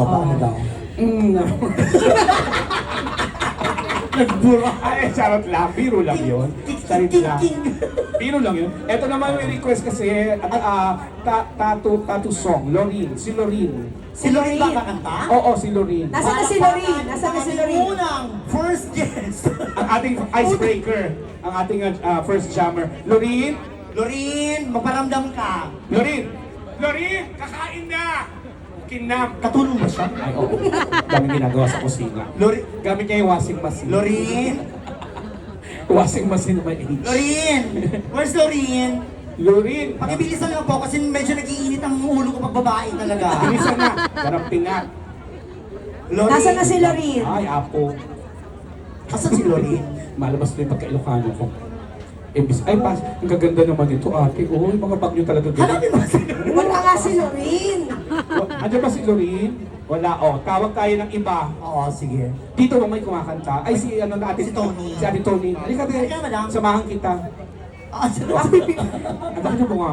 Paano daw? No. Nagbura. Ay, charot lang. Biro lang yun. Charot lang. Biro lang yun. Ito naman may request kasi, tattoo song. Loreen. Si Loreen. Si Loreen ba kakanta? Oo, si Loreen. Nasaan na si Loreen? Nasaan na si Loreen? Unang first guest. Ang ating icebreaker. Ang ating first jammer. Loreen. Loreen, maparamdam ka. Loreen. Loreen, kakain na. Kinam. Katulong ba siya? Ay, oo. Daming ginagawa sa kusina. Loreen, Gamit niya yung washing machine. Loreen, Washing machine by age. Loreen. Where's Loreen? Loreen. Pakibilisan lang po kasi medyo nag-iinit ang ulo ko pag babae talaga. Bilisan na. Parang pingat. Loreen. Nasaan na si Loreen? Ay, apo. Asan si Loreen? Malabas na yung pagka-Ilocano ko. Ay, ang gaganda naman ito, ate. Oh, yung mga bag nyo talaga ganda. Hanapin mo si Loreen. Wala nga si Loreen. Andiyan ba si Loreen? Wala, oh. Tawag tayo ng iba. Oo, sige. Dito ba may kumakanta? Ay, si ano natin? Si Tony. Si ate Tony. Halika, Halika, madam. samahan kita. Ah, si Ah, Loreen. ang dami na bunga.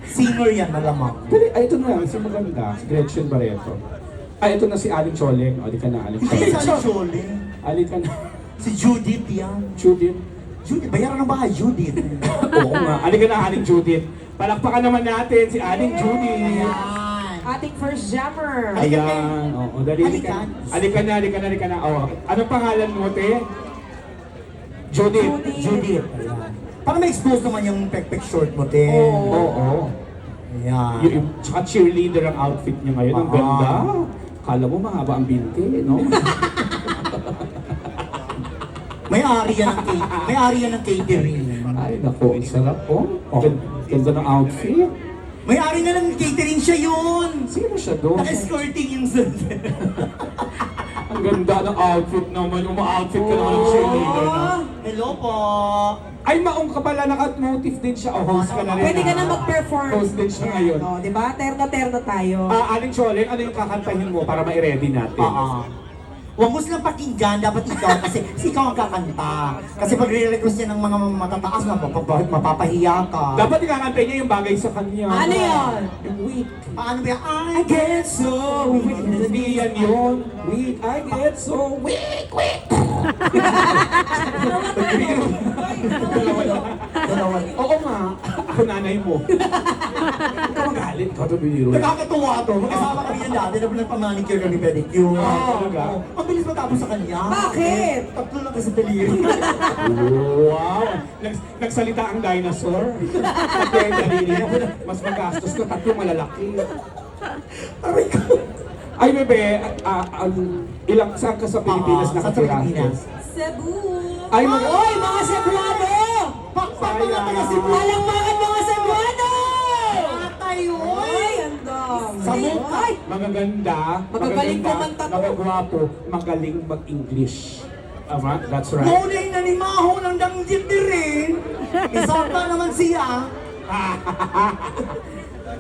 Singer yan, malamang. Ay, ito na. Si maganda. Si Gretchen Barreto. Ay, ito na si Aling Choleng. O, di ka na, Aling Hindi Choleng. sa Chole. Aling ka na. Si Judith yan. Judith. Judith, bayaran ng bahay, Judith. Oo nga. Aling ka na, Aling Judith. Palakpakan naman natin si Aling Judith. Ayan. Ating first jammer. Ayan. Oo, dali Halika. ka. Halika na, halika na, halika na. Oh, anong pangalan mo, te? Judith. Judith. Ayan. Para ma-expose naman yung pek-pek short mo, te. Oo. Ayan. Tsaka cheerleader ang outfit niya ngayon. Ang Ah. ganda. Kala mo mahaba ang binti, no? May-ari yan ng may-ari yan ng catering. Ay, naku, ang sarap po. Ganda ng outfit. May-ari na ng catering siya yun. Sino siya doon? Naka-escorting yung sun. Ang ganda ng outfit naman. Uma-outfit ka naman ng cheerleader na. Hello po. Ay, maong ka pala. Naka-motive din siya. O, host ka na rin. Pwede ka na ah. mag-perform. Host din siya ngayon. Oh, di ba? Terno-terno tayo. Aling Choleng, ano yung kakantahin mo para ma-ready natin? Huwag mo silang pakinggan, dapat ikaw kasi ikaw ang kakanta. Kasi pag re-request niya ng mga matataas na mapapahiya ka. Dapat ikakantay niya yung bagay sa kanya. Ano yun? Yung weak. Paano ba? I get so weak. Hindi yan yun. Weak. I get so weak. Weak. Dalawa. Oo nga. Ako nanay mo. Huwag ka magalit. Ikaw ito biniro. Nakakatuwa to. Magkasama kami yan dati na nagpa-manicure kami pedicure. talaga? Ang bilis matapos sa kanya. Bakit? Tatlo lang kasi daliri. Wow! Nagsalita ang dinosaur. Tatlo yung daliri niya. Mas magastos ko. Tatlo malalaki. Aray ko. Ay, bebe, ilang saan ka sa Pilipinas Sa nakatira? Pilipinas. Cebu. Ay, Oy, mga Cebuano! Pakpak mga taga Cebu. Walang mga Cebuano! Atay, oy. Oy, ang dami. Sa mukha. Oy, Magaganda, Magagaling kumanta to. magagwapo, magaling mag-English. Tama? That's right. Ngunit nanimaho ng danggit ni rin. Isota naman siya.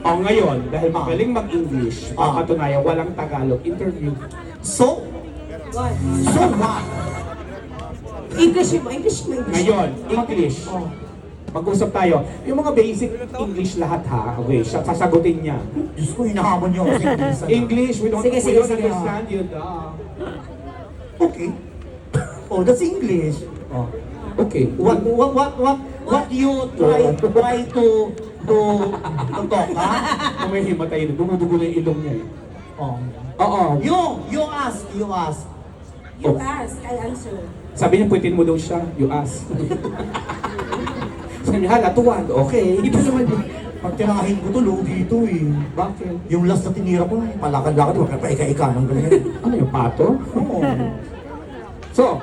O ngayon, dahil magaling mag-English, papatunayan walang Tagalog interview. So? what? So what? English mo, English mo, English. Ngayon, English. Oh. Mag-usap tayo. Yung mga basic English lahat ha. Okay, siya sasagutin niya. Diyos ko, hinahamon niyo ako sa English. English, we don't, Sige, we sige, don't sige, understand you. Okay. Oh, that's English. Oh. Okay. What you try to talk, ha? Kung may himatay na, dumudugo na yung ilong niya eh. Oh. Oo. You ask. You ask, I answer. Sabi niya, puwitin mo daw siya. You ask. Sabi niya, hala, tuwan. Okay. Iba naman yun. Pag tinahin ko to, low dito eh. Bakit? Yung last na tinira ko, palakad-lakad, wag na pa ika-ika ng ganyan. Ano yung pato? Oo. So,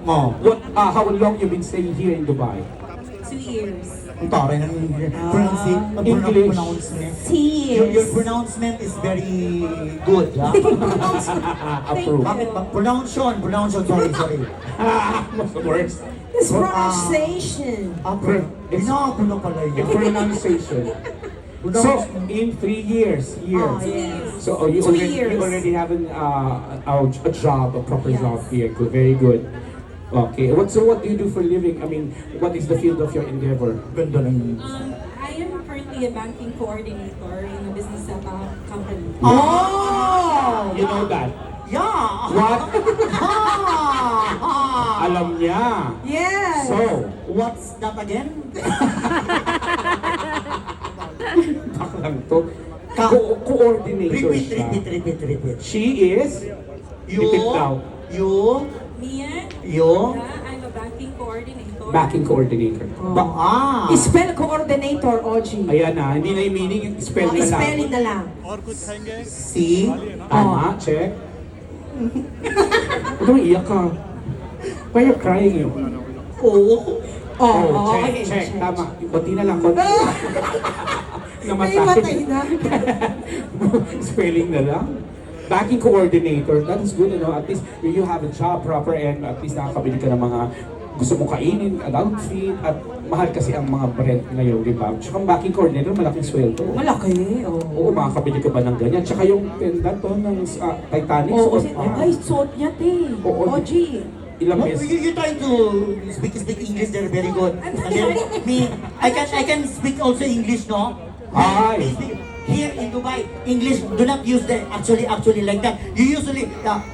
Oh. how long you been staying here in Dubai? 2 years. Ang taray ng English. pronouncement. Tears. Your pronouncement is very good, ha? Approve. Bakit ba? Pronunciation, sorry. What's the worst? It's pronunciation. Binago na pala The yun. pronunciation. So, in 3 years. Oh, yes. So, you 2 already, years. you already have a job, a proper Yes. job here. Good, very good. Okay. So what do you do for a living? I mean, what is the field of your endeavor? Ganda ng... I am currently a banking coordinator in a business company akin. Oh! You know that? Yeah! What? Ah! Alam niya. Yes! So, What's that again? baklang to. Ka- Coordinator Repeat, siya. repeat. She is, repeat daw, You, Mia, you, I'm a banking coordinator. backing coordinator. Spell coordinator, OG. Ayan na, hindi na yung meaning, spell na lang. Spelling na lang. si, Tama, check. Ano iyak ka? Why you crying yun? o, Check, check. Tama. Konti na lang, konti. Naimatay na. Spelling na lang. Backing coordinator, that is good, you know, at least you have a job proper and at least nakakabili ka ng mga gusto mong kainin, an outfit, at mahal kasi ang mga brand ngayon, di ba? Tsaka ang backing coordinator, malaking sweldo. Malaki, Oo, makakabili ka ba ng ganyan? Tsaka yung pendant to ng Titanic. Oo, suot mo. ay, suot niya, te. Oo. OG. Ilang no, beses. you try to speak English, they're very good. And then, me, I can speak also English, no? Ay. Here in Dubai, English do not use the actually like that. You usually,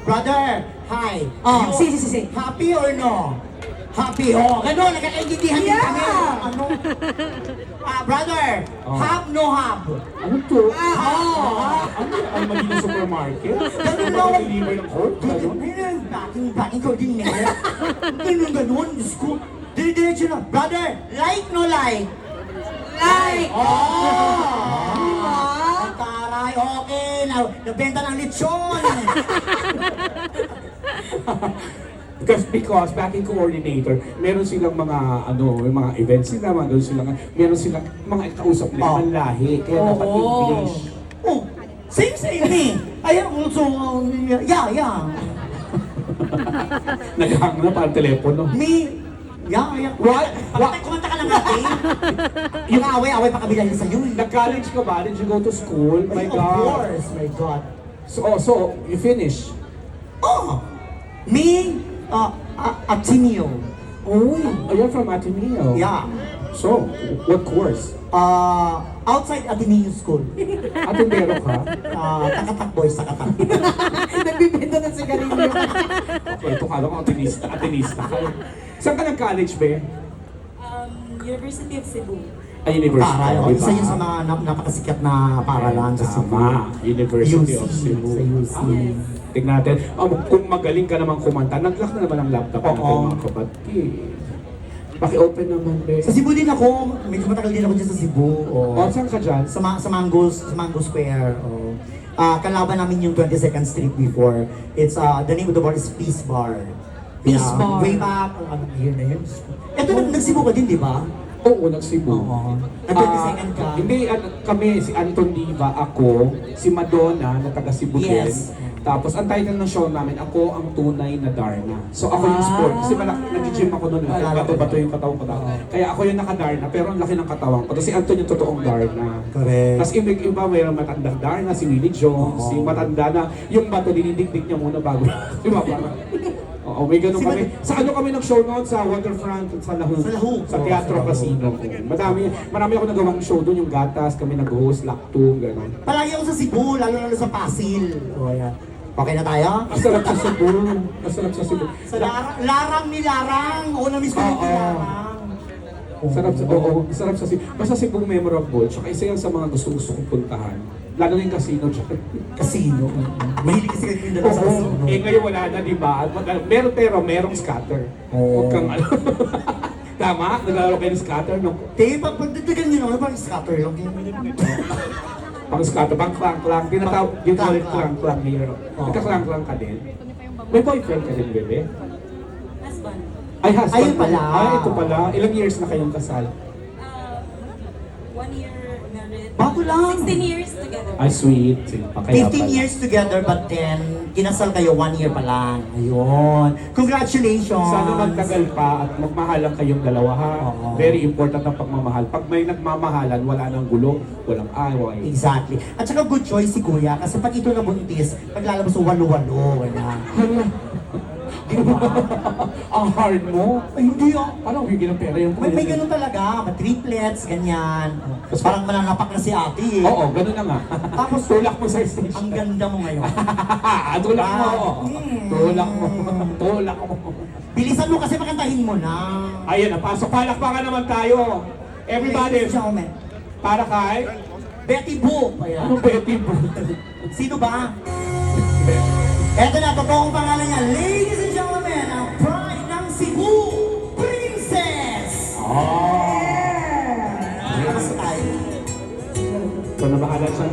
brother, hi. Oh, You si. Happy or no? Happy, oh, gano'n, nagkakaintindihan din Yeah. kami. Ano? Brother, Oh. have, no have. Ano to? Ah, Ano? Ang mali ng supermarket? Ganun Ano lang. ba deliver ng court? Ganun? Ayun, backing coordinator. Ganun, Diyos ko. Dire-diretso na. Brother, like, no like? Like. Oh! Diba? Ang taray, okay. Nabenta ng lechon. Because backing coordinator, meron silang mga yung mga events nila, meron silang mga kausap nila, Oh. ng lahi, kaya dapat Oo. English. Oh, same me. I am also, yeah. Naghang na parang telepono. Me, yeah. What? Kumanta ka lang natin. Yung away-away pa kabila niya sa'yo. Nag-college ka ba? Did you go to school? My Of God. course, my God. So you finish? Oh, me, Ateneo. Oh, you're from Ateneo. Yeah. So, what course? Outside Ateneo School. Atendero ka? Takatak boys, takatak. Nagbibenta ng sigarilyo. Okay, ito kala ko Atenista ka. Saan ka nag-college, be? University of Cebu. University, Paral. di ba? Isa yun sa mga napakasikat na paralan sa Cebu. Tama, University UC, of Cebu. sa UC. Tignan natin, kung magaling ka naman kumanta, nag-lock na naman ang laptop natin Oo. mga kapatid. Paki-open naman, be. Sa Cebu din ako, medyo matagal din ako dyan sa Cebu. Oh, saan ka dyan? Sa Mango Square. Oh. Kalaban namin yung 22nd Street before. It's the name of the bar is Peace Bar. Peace Bar. Way back, anong year na yun? Ito, nag-Cebu ka din, di ba? Oo, nag-Cebu. Oo. Nag-22nd ka? Hindi, kami, si Anton Diva, ako, si Madonna, na taga Cebu din. Yes. Tapos, ang title ng show namin, Ako ang Tunay na Darna. So, ako yung sport. Kasi nag-gym ako noon. Bato-bato yung katawan ko. Kaya ako yung naka-Darna, pero ang laki ng katawan ko. Tapos si Anton yung totoong Darna. Correct. Tapos iba, mayroong matandang Darna, si Willie Jones, Oo. yung matanda na, yung bato, dinidikdik niya muna bago. Di ba, parang? Oo, may ganun Si kami. Sa ano kami nag-show noon? Sa Waterfront, sa Lahug. Sa Lahug. Sa Teatro Oo, sa Casino. Marami ako nagawang show doon, yung Gatas, kami nag-host, Laktum, gano'n. Palagi ako sa Cebu, lalo sa Pasil. Oh, yeah. Okay na tayo? Masarap sa Cebu. Masarap sa Cebu. Sa Larang ni Larang. Oo, na-miss ko yung Oo. Larang. Sarap sa, oo, sarap sa Cebu. Basta Cebu memorable. Tsaka isa yan sa mga gusto kong puntahan. Lalo na yung casino dyan. Casino. Mahilig kasi kayo yung dalawa sa casino. Eh ngayon wala na, di ba? Meron pero merong scatter. Oo. Huwag kang ano. Tama? Naglalaro kayo ng scatter, no? Pagdagdagan nyo naman, parang scatter lang. Pang scatter, pang clang-clang. Tinatawag, yung call it Clang-clang. clang-clang here. Oo. Nagka-clang-clang ka din. May boyfriend ka din, bebe? Husband. Ay, husband Ayun pala. mo. Ay, ito pala. Ilang years na kayong kasal? 1 year married. Bago lang. 16 years together. Ay, sweet. Kaya 15 pala. years together, but then, kinasal kayo 1 year pa lang. Ayun. Congratulations! Sana magtagal pa at magmahalan kayong dalawa ha. Oo. Very important ang pagmamahal. Pag may nagmamahalan, wala nang gulo, walang away. Exactly. At saka good choice si Kuya, kasi pag ito nabuntis, paglalabas sa walo-walo. Wala. Ang hard mo. Ay, hindi ah. Paano bigyan ng pera yung May ganun talaga, triplets, ganyan. Parang mananapak na si ate eh. Oo, ganun na nga. Tapos, Tulak mo sa station. ang ganda mo ngayon. Tulak mo. Mm. Tulak mo. Tulak mo. Bilisan mo kasi makantahin mo na. Ayan, napasok. Palakpakan naman tayo. Everybody, Ladies and gentlemen, para kay... Betty Boop. Ayan. Anong Betty Boo? Sino ba? Eto na, totoong pangalan niya. Ladies and gentlemen, ang pride ng Cebu, Princess! Oh! Kamusta tayo? Ito na bahala siya.